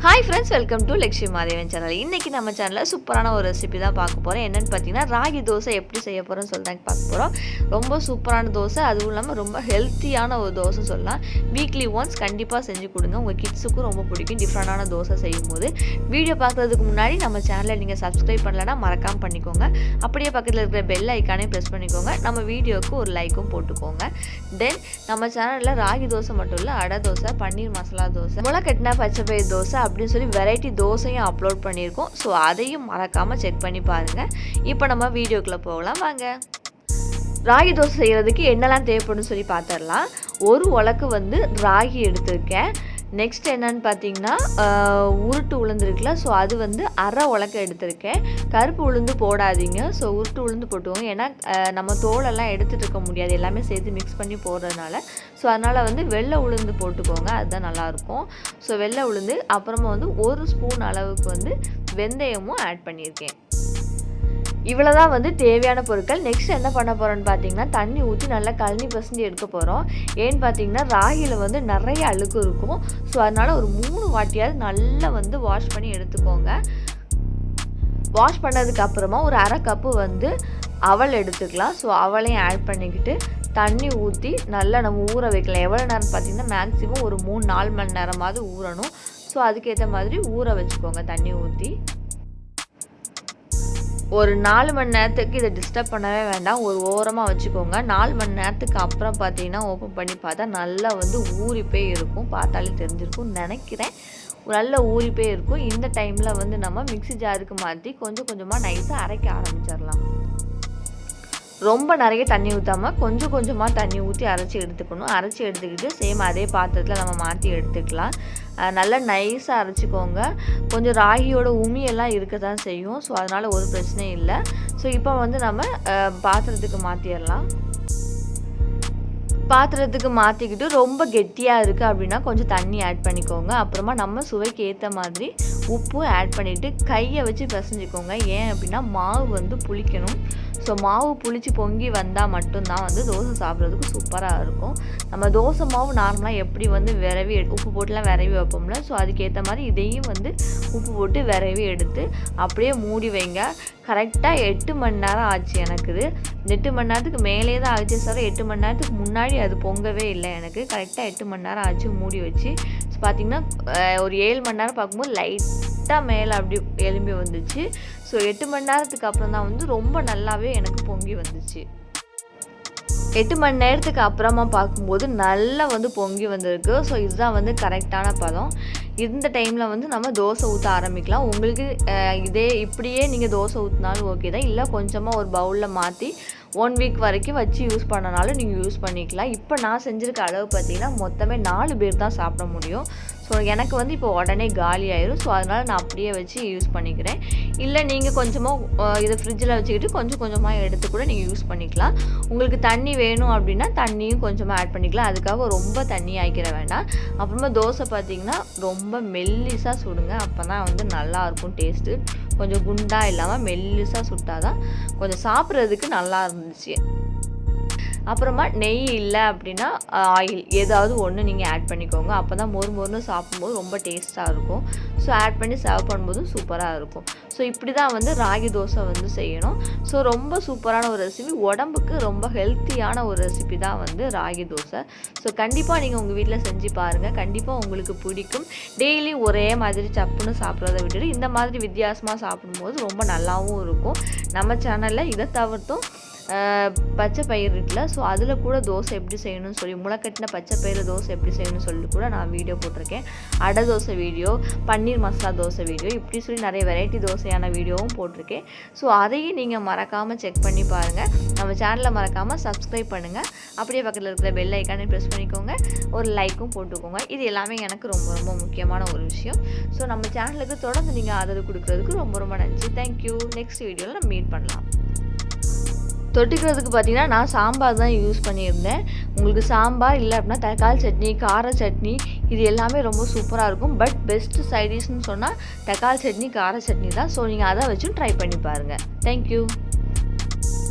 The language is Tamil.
Hi friends, welcome to Lakshmi Mahadevan channel. இன்றைக்கி நம்ம சேனலில் சூப்பரான ஒரு ரெசிபி தான் பார்க்க போகிறோம். என்னென்னு பார்த்தீங்கன்னா, ராகி தோசை எப்படி செய்ய போகிறோன்னு சொல்லி தான் பார்க்க போகிறோம். ரொம்ப சூப்பரான தோசை, அதுவும் இல்லாமல் ரொம்ப ஹெல்த்தியான ஒரு தோசை சொல்லலாம். வீக்லி ஒன்ஸ் கண்டிப்பாக செஞ்சு கொடுங்க. உங்கள் கிட்ஸுக்கும் ரொம்ப பிடிக்கும் டிஃப்ரெண்டான தோசை செய்யும் போது. வீடியோ பார்க்குறதுக்கு முன்னாடி நம்ம சேனலை நீங்கள் சப்ஸ்கிரைப் பண்ணலைன்னா மறக்காமல் பண்ணிக்கோங்க. அப்படியே பக்கத்தில் இருக்கிற பெல் ஐக்கானையும் ப்ரெஸ் பண்ணிக்கோங்க. நம்ம வீடியோவுக்கு ஒரு லைக்கும் போட்டுக்கோங்க. தென் நம்ம சேனலில் ராகி தோசை மட்டும் இல்லை, அடை தோசை, பன்னீர் மசாலா தோசை, முளைக்கட்டின பச்சை பயிர் தோசை அப்படின்னு சொல்லி வெரைட்டி தோசையும் அப்லோட் பண்ணியிருக்கோம். ஸோ அதையும் மறக்காமல் செக் பண்ணி பாருங்கள். இப்போ நம்ம வீடியோக்குள்ளே போகலாம் வாங்க. ராகி தோசை செய்கிறதுக்கு என்னெல்லாம் தேவைப்படுன்னு சொல்லி பார்த்துடலாம். ஒரு உலக்கு ராகி எடுத்திருக்கேன். நெக்ஸ்ட் என்னன்னு பார்த்தீங்கன்னா, உருட்டு உளுந்து இருக்குல்ல, ஸோ அது அரை உலக்க எடுத்திருக்கேன். கருப்பு உளுந்து போடாதீங்க, ஸோ உருட்டு உளுந்து போட்டுவோங்க. ஏன்னா நம்ம தோலெல்லாம் எடுத்துகிட்டு இருக்க முடியாது, எல்லாமே சேர்த்து மிக்ஸ் பண்ணி போடுறதுனால. ஸோ அதனால் வெள்ளை உளுந்து போட்டுக்கோங்க, அதுதான் நல்லாயிருக்கும். ஸோ வெள்ளை உளுந்து, அப்புறமா ஒரு ஸ்பூன் அளவுக்கு வெந்தயமும் ஆட் பண்ணியிருக்கேன். இவ்வளோதான் தேவையான பொருட்கள். நெக்ஸ்ட் என்ன பண்ண போகிறோன்னு பார்த்தீங்கன்னா, தண்ணி ஊற்றி நல்லா கழனி பசஞ்சு எடுக்க போகிறோம். ஏன்னு பார்த்தீங்கன்னா, ராகியில் நிறைய அழுக்கு இருக்கும். ஸோ அதனால் ஒரு 3 வாட்டியாவது நல்லா வாஷ் பண்ணி எடுத்துக்கோங்க. வாஷ் பண்ணதுக்கு அப்புறமா ஒரு அரை கப்பு அவல் எடுத்துக்கலாம். ஸோ அவளையும் ஆட் பண்ணிக்கிட்டு தண்ணி ஊற்றி நல்லா நம்ம ஊற வைக்கலாம். எவ்வளோ நேரம் பார்த்தீங்கன்னா, மேக்ஸிமம் ஒரு 3-4 மணி நேரமாவது ஊறணும். ஸோ அதுக்கேற்ற மாதிரி ஊற வச்சுக்கோங்க தண்ணி ஊற்றி. ஒரு 4 மணி நேரத்துக்கு இதை டிஸ்டர்ப் பண்ணவே வேண்டாம், ஒரு ஓரமாக வச்சுக்கோங்க. 4 மணி நேரத்துக்கு அப்புறம் பார்த்தீங்கன்னா ஓப்பன் பண்ணி பார்த்தா நல்லா ஊறி போய் இருக்கும். பார்த்தாலே தெரிஞ்சிருக்கும்னு நினைக்கிறேன். நல்ல ஊறி போய் இருக்கும். இந்த டைமில் நம்ம மிக்ஸி ஜாருக்கு மாற்றி கொஞ்சம் கொஞ்சமாக நைஸாக அரைக்க ஆரம்பிச்சிடலாம். ரொம்ப நிறைய தண்ணி ஊற்றாமல் கொஞ்சம் கொஞ்சமாக தண்ணி ஊற்றி அரைச்சி எடுத்துக்கணும். அரைச்சி எடுத்துக்கிட்டு சேம் அதே பாத்திரத்தில் நம்ம மாற்றி எடுத்துக்கலாம். நல்லா நைஸாக அரைச்சிக்கோங்க. கொஞ்சம் ராகியோட உமியெல்லாம் இருக்க தான் செய்யும். ஸோ அதனால் ஒரு பிரச்சனையும் இல்லை. ஸோ இப்போ நம்ம பாத்திரத்துக்கு மாற்றிடலாம். பாத்திரத்துக்கு மாற்றிக்கிட்டு ரொம்ப கெட்டியாக இருக்குது அப்படின்னா கொஞ்சம் தண்ணி ஆட் பண்ணிக்கோங்க. அப்புறமா நம்ம சுவைக்கு ஏற்ற மாதிரி உப்பும் ஆட் பண்ணிவிட்டு கையை வச்சு பிசைஞ்சிக்கோங்க. ஏன் அப்படின்னா மாவு புளிக்கணும். ஸோ மாவு புளிச்சு பொங்கி வந்தால் மட்டும்தான் தோசை சாப்பிட்றதுக்கு சூப்பராக இருக்கும். நம்ம தோசை மாவு நார்மலாக எப்படி விரவி உப்பு போட்டுலாம் விரவி வைப்போம்ல, ஸோ அதுக்கேற்ற மாதிரி இதையும் உப்பு போட்டு விரவி எடுத்து அப்படியே மூடி வைங்க. கரெக்டாக 8 மணி நேரம் ஆச்சு எனக்கு. 8 மணி நேரத்துக்கு மேலே தான் ஆச்சு சார். 8 மணி நேரத்துக்கு முன்னாடி அது பொங்கவே இல்லை எனக்கு. கரெக்டாக 8 மணி நேரம் ஆச்சு மூடி வச்சு. பார்த்திங்கன்னா ஒரு 7 மணி நேரம் பார்க்கும்போது லைட்டாக மேலே அப்படி எலும்பி வந்துச்சு. ஸோ 8 மணி நேரத்துக்கு அப்புறம் தான் ரொம்ப நல்லாவே எனக்கு பொங்கி வந்துச்சு. 8 மணி நேரத்துக்கு அப்புறமா பார்க்கும்போது நல்லா பொங்கி வந்திருக்கு. ஸோ இதுதான் கரெக்டான பதம். இந்த டைமில் நம்ம தோசை ஊற்ற ஆரம்பிக்கலாம். உங்களுக்கு இப்படியே நீங்கள் தோசை ஊற்றினாலும் ஓகே தான். இல்லை கொஞ்சமாக ஒரு பவுலில் மாற்றி 1 வீக் வரைக்கும் வச்சு யூஸ் பண்ணனாலும் நீங்கள் யூஸ் பண்ணிக்கலாம். இப்போ நான் செஞ்சுருக்க அளவு பார்த்திங்கன்னா மொத்தமே 4 பேர் தான் சாப்பிட முடியும். ஸோ எனக்கு இப்போ உடனே காலி ஆயிரும். ஸோ அதனால் நான் அப்படியே வச்சு யூஸ் பண்ணிக்கிறேன். இல்லை நீங்கள் கொஞ்சமாக இதை ஃப்ரிட்ஜில் வச்சுக்கிட்டு கொஞ்சம் கொஞ்சமாக எடுத்து கூட நீங்கள் யூஸ் பண்ணிக்கலாம். உங்களுக்கு தண்ணி வேணும் அப்படின்னா தண்ணியும் கொஞ்சமாக ஆட் பண்ணிக்கலாம். அதுக்காக ரொம்ப தண்ணி ஆக்கிற வேண்டாம். அப்புறமா தோசை பார்த்திங்கன்னா ரொம்ப மெல்லிஸாக சுடுங்க. அப்போ தான் நல்லாயிருக்கும் டேஸ்ட்டு. கொஞ்சம் குண்டாக இல்லாமல் மெல்லிஸாக சுட்டால் தான் கொஞ்சம் சாப்பிட்றதுக்கு நல்லா இருந்துச்சு. அப்புறமா நெய் இல்லை அப்படின்னா ஆயில் ஏதாவது ஒன்று நீங்கள் ஆட் பண்ணிக்கோங்க. அப்போ தான் மொறுன்னு சாப்பிடும்போது ரொம்ப டேஸ்ட்டாக இருக்கும். ஸோ ஆட் பண்ணி சர்வ் பண்ணும்போதும் சூப்பராக இருக்கும். ஸோ இப்படி தான் ராகி தோசை செய்யணும். ஸோ ரொம்ப சூப்பரான ஒரு ரெசிபி, உடம்புக்கு ரொம்ப ஹெல்த்தியான ஒரு ரெசிபி தான் ராகி தோசை. ஸோ கண்டிப்பாக நீங்கள் உங்கள் வீட்டில் செஞ்சு பாருங்கள். கண்டிப்பாக உங்களுக்கு பிடிக்கும். டெய்லி ஒரே மாதிரி சப்புன்னு சாப்பிட்றத விட்டுட்டு இந்த மாதிரி வித்தியாசமாக சாப்பிடும்போது ரொம்ப நல்லாவும் இருக்கும். நம்ம சேனலில் இதை தவிர்த்தும் பச்சை பயிர் இருக்குல்ல, ஸோ அதில் கூட தோசை எப்படி செய்யணும்னு சொல்லி, முளைக்கட்டின பச்சை பயிறு தோசை எப்படி செய்யணும்னு சொல்லி கூட நான் வீடியோ போட்டிருக்கேன். அடை தோசை வீடியோ, பன்னீர் மசாலா தோசை வீடியோ, இப்படி சொல்லி நிறைய வெரைட்டி தோசையான வீடியோவும் போட்டிருக்கேன். ஸோ அதையும் நீங்கள் மறக்காமல் செக் பண்ணி பாருங்கள். நம்ம சேனலை மறக்காமல் சப்ஸ்கிரைப் பண்ணுங்கள். அப்படியே பக்கத்தில் இருக்கிற பெல் ஐக்கானை ப்ரெஸ் பண்ணிக்கோங்க. ஒரு லைக்கும் போட்டுக்கோங்க. இது எல்லாமே எனக்கு ரொம்ப ரொம்ப முக்கியமான ஒரு விஷயம். ஸோ நம்ம சேனலுக்கு தொடர்ந்து நீங்கள் ஆதரவு கொடுக்குறதுக்கு ரொம்ப ரொம்ப நன்றி. தேங்க்யூ. நெக்ஸ்ட் வீடியோவில் நம்ம மீட் பண்ணலாம். தொட்டுக்கிறதுக்கு பார்த்தீங்கன்னா நான் சாம்பார் தான் யூஸ் பண்ணியிருந்தேன். உங்களுக்கு சாம்பார் இல்லை அப்படின்னா தக்காளி சட்னி, கார சட்னி, இது எல்லாமே ரொம்ப சூப்பராக இருக்கும். பட் பெஸ்ட்டு சைடிஷ்னு சொன்னால் தக்காளி சட்னி, கார சட்னி தான். ஸோ நீங்கள் அதை வச்சும் ட்ரை பண்ணி பாருங்கள். தேங்க்யூ.